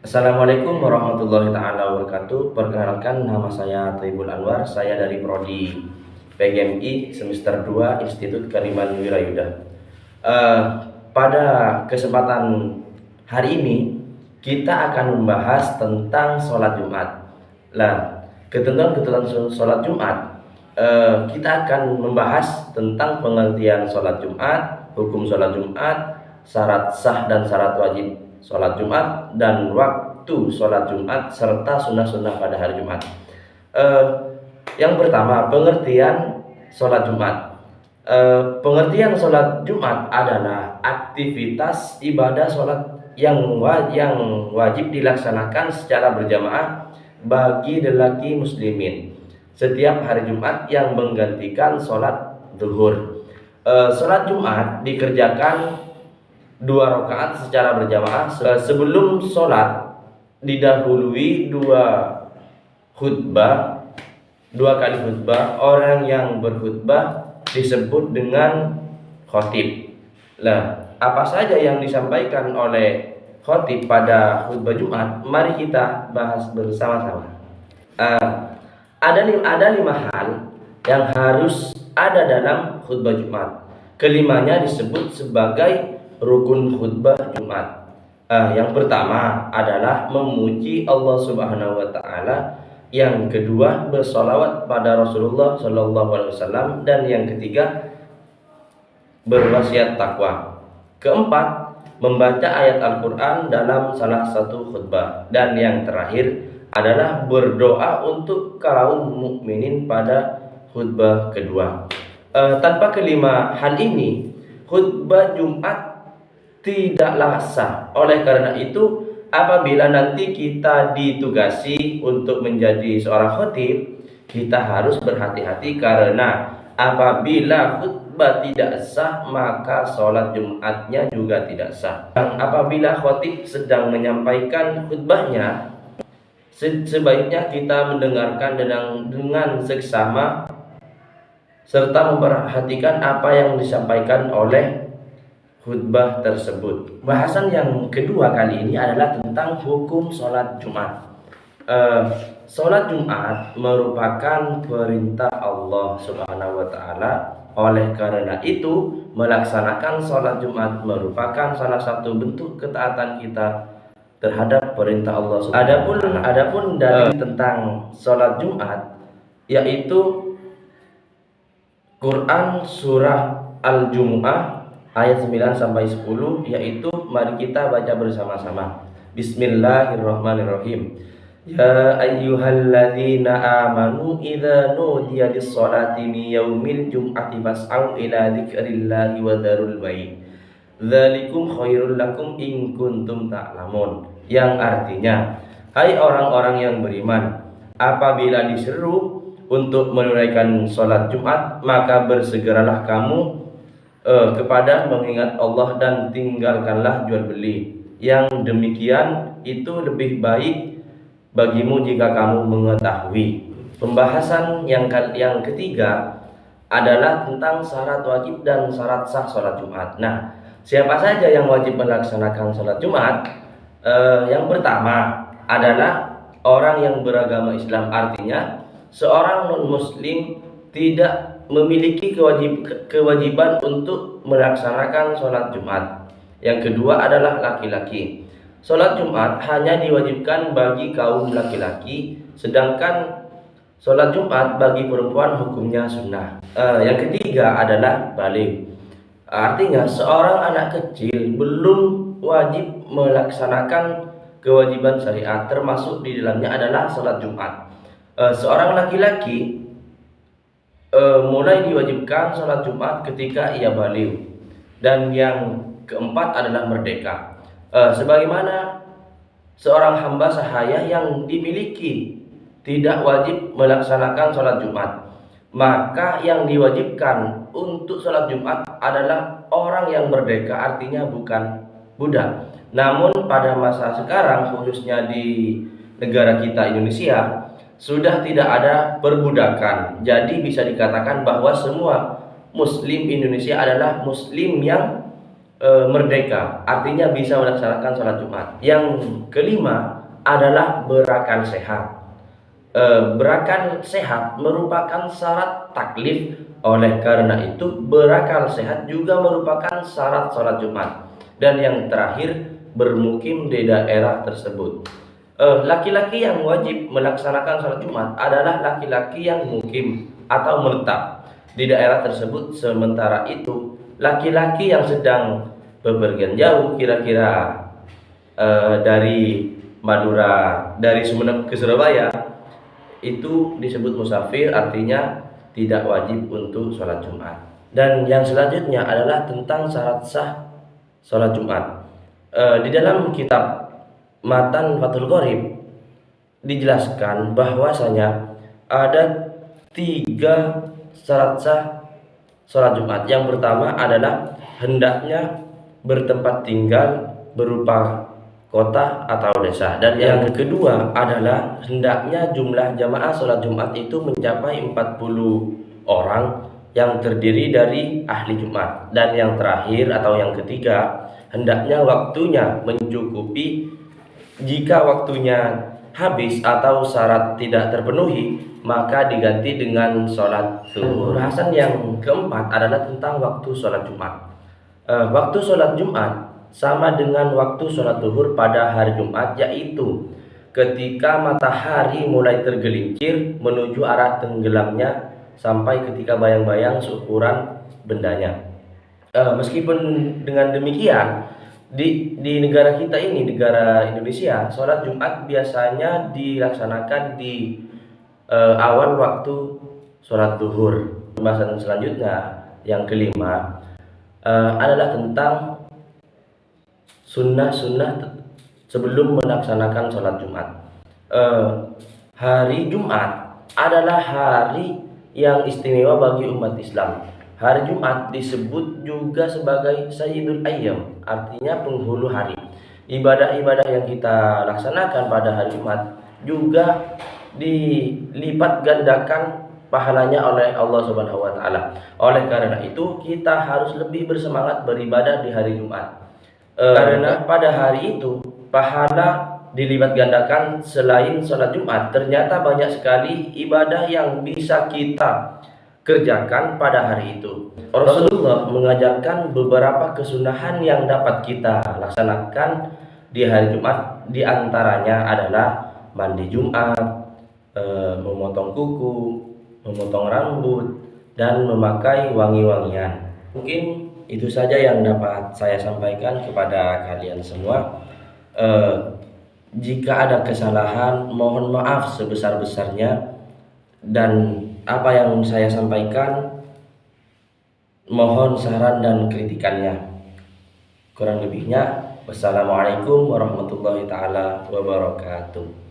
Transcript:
Assalamualaikum warahmatullahi taala wabarakatuh. Perkenalkan, nama saya Thaibul Anwar. Saya dari prodi PGMI semester 2 Institut Kariman Wirayuda. Eh, Pada kesempatan hari ini kita akan membahas tentang sholat Jumat. Lah, ketentuan-ketentuan sholat Jumat, kita akan membahas tentang pengertian sholat Jumat, hukum sholat Jumat, syarat sah dan syarat wajib sholat Jumat, dan waktu sholat Jumat serta sunnah-sunnah pada hari Jumat. Yang pertama, pengertian sholat Jumat. Pengertian sholat Jumat adalah aktivitas ibadah sholat yang wajib dilaksanakan secara berjamaah bagi lelaki muslimin setiap hari Jumat yang menggantikan sholat zuhur. Sholat Jumat dikerjakan 2 rakaat secara berjamaah. Sebelum sholat didahului 2 kali khutbah. Orang yang berkhutbah disebut dengan khotib. Lah, apa saja yang disampaikan oleh khotib pada khutbah Jumat? Mari kita bahas bersama-sama. Ada 5 hal yang harus ada dalam khutbah Jumat. Kelimanya disebut sebagai rukun khutbah Jumat. Yang pertama adalah memuji Allah Subhanahu wa taala, yang kedua bersolawat pada Rasulullah Shallallahu alaihi wasallam, dan yang ketiga berwasiat takwa. Keempat, membaca ayat Al-Qur'an dalam salah satu khutbah, dan yang terakhir adalah berdoa untuk kaum mukminin pada khutbah kedua. Tanpa kelima hal ini, khutbah Jumat tidaklah sah. Oleh karena itu, apabila nanti kita ditugasi untuk menjadi seorang khotib, kita harus berhati-hati, karena apabila khutbah tidak sah, maka sholat Jumatnya juga tidak sah. Dan apabila khotib sedang menyampaikan khutbahnya, sebaiknya kita mendengarkan dengan seksama serta memperhatikan apa yang disampaikan oleh khutbah tersebut. Bahasan yang kedua kali ini adalah tentang hukum sholat Jumat. Sholat Jumat merupakan perintah Allah Subhanahu wa taala. Oleh karena itu, melaksanakan sholat Jumat merupakan salah satu bentuk ketaatan kita terhadap perintah Allah Subhanahu wa taala. Adapun dalil tentang sholat Jumat, yaitu Quran surah Al-Jumu'ah ayat 9 sampai 10, yaitu mari kita baca bersama-sama. Bismillahirrahmanirrahim. Ya ayyuhalladzina amanu idza nudiya lis-sholati min yaumil jum'ati fas'au ila dzikrillahi wa dzarul bai'. Dzalikum khairul lakum in kuntum ta'lamun. Yang artinya, hai orang-orang yang beriman, apabila diseru untuk menunaikan sholat Jumat, maka bersegeralah kamu kepada mengingat Allah dan tinggalkanlah jual beli. Yang demikian itu lebih baik bagimu jika kamu mengetahui. Pembahasan yang ketiga adalah tentang syarat wajib dan syarat sah sholat Jumat. Nah, siapa saja yang wajib melaksanakan sholat Jumat? Yang pertama adalah orang yang beragama Islam, artinya seorang non-muslim tidak memiliki kewajiban untuk melaksanakan sholat Jumat. Yang kedua adalah laki-laki. Sholat Jumat hanya diwajibkan bagi kaum laki-laki, sedangkan sholat Jumat bagi perempuan hukumnya sunnah. Yang ketiga adalah baligh. Artinya seorang anak kecil belum wajib melaksanakan kewajiban syariat, termasuk di dalamnya adalah sholat Jumat. Seorang laki-laki mulai diwajibkan sholat Jumat ketika ia baligh. Dan yang keempat adalah merdeka. Sebagaimana seorang hamba sahaya yang dimiliki tidak wajib melaksanakan sholat Jumat, maka yang diwajibkan untuk sholat Jumat adalah orang yang merdeka, artinya bukan budak. Namun pada masa sekarang, khususnya di negara kita Indonesia, sudah tidak ada perbudakan. Jadi bisa dikatakan bahwa semua muslim Indonesia adalah muslim yang merdeka, artinya bisa melaksanakan sholat Jumat. Yang kelima adalah berakal sehat. Berakal sehat merupakan syarat taklif. Oleh karena itu, berakal sehat juga merupakan syarat sholat Jumat. Dan yang terakhir, bermukim di daerah tersebut. Laki-laki yang wajib melaksanakan sholat Jumat adalah laki-laki yang mukim atau menetap di daerah tersebut. Sementara itu, laki-laki yang sedang bepergian jauh, kira-kira dari Madura, dari Sumeneb ke Surabaya, itu disebut musafir, artinya tidak wajib untuk sholat Jumat. Dan yang selanjutnya adalah tentang syarat sah sholat Jumat. Di dalam kitab Matan Fathul Qorib dijelaskan bahwasanya ada 3 syarat sah sholat Jumat. Yang pertama adalah hendaknya bertempat tinggal berupa kota atau desa, dan yang kedua adalah hendaknya jumlah jamaah sholat Jumat itu mencapai 40 orang yang terdiri dari ahli Jumat, dan yang terakhir atau yang ketiga, hendaknya waktunya mencukupi. Jika waktunya habis atau syarat tidak terpenuhi, maka diganti dengan sholat zuhur. Bahasan yang keempat adalah tentang waktu sholat Jumat. Waktu sholat Jumat sama dengan waktu sholat zuhur pada hari Jumat, yaitu ketika matahari mulai tergelincir menuju arah tenggelamnya sampai ketika bayang-bayang seukuran bendanya. Meskipun dengan demikian, di negara kita ini, negara Indonesia, sholat Jumat biasanya dilaksanakan di awal waktu sholat zuhur. Pembahasan selanjutnya yang kelima adalah tentang sunnah-sunnah sebelum melaksanakan sholat Jumat. Hari Jumat adalah hari yang istimewa bagi umat Islam. Hari Jumat disebut juga sebagai Sayyidul Ayyam, artinya penghulu hari. Ibadah-ibadah yang kita laksanakan pada hari Jumat juga dilipat gandakan pahalanya oleh Allah Subhanahu wa taala. Oleh karena itu, kita harus lebih bersemangat beribadah di hari Jumat. Karena pada hari itu pahala dilipat gandakan. Selain sholat Jumat, ternyata banyak sekali ibadah yang bisa kita kerjakan pada hari itu. Rasulullah mengajarkan beberapa kesunahan yang dapat kita laksanakan di hari Jumat. Di antaranya adalah mandi Jumat, memotong kuku, memotong rambut, dan memakai wangi-wangian. Mungkin itu saja yang dapat saya sampaikan kepada kalian semua. Jika ada kesalahan, mohon maaf sebesar-besarnya, dan apa yang saya sampaikan mohon saran dan kritikannya. Kurang lebihnya, wassalamualaikum warahmatullahi taala wabarakatuh.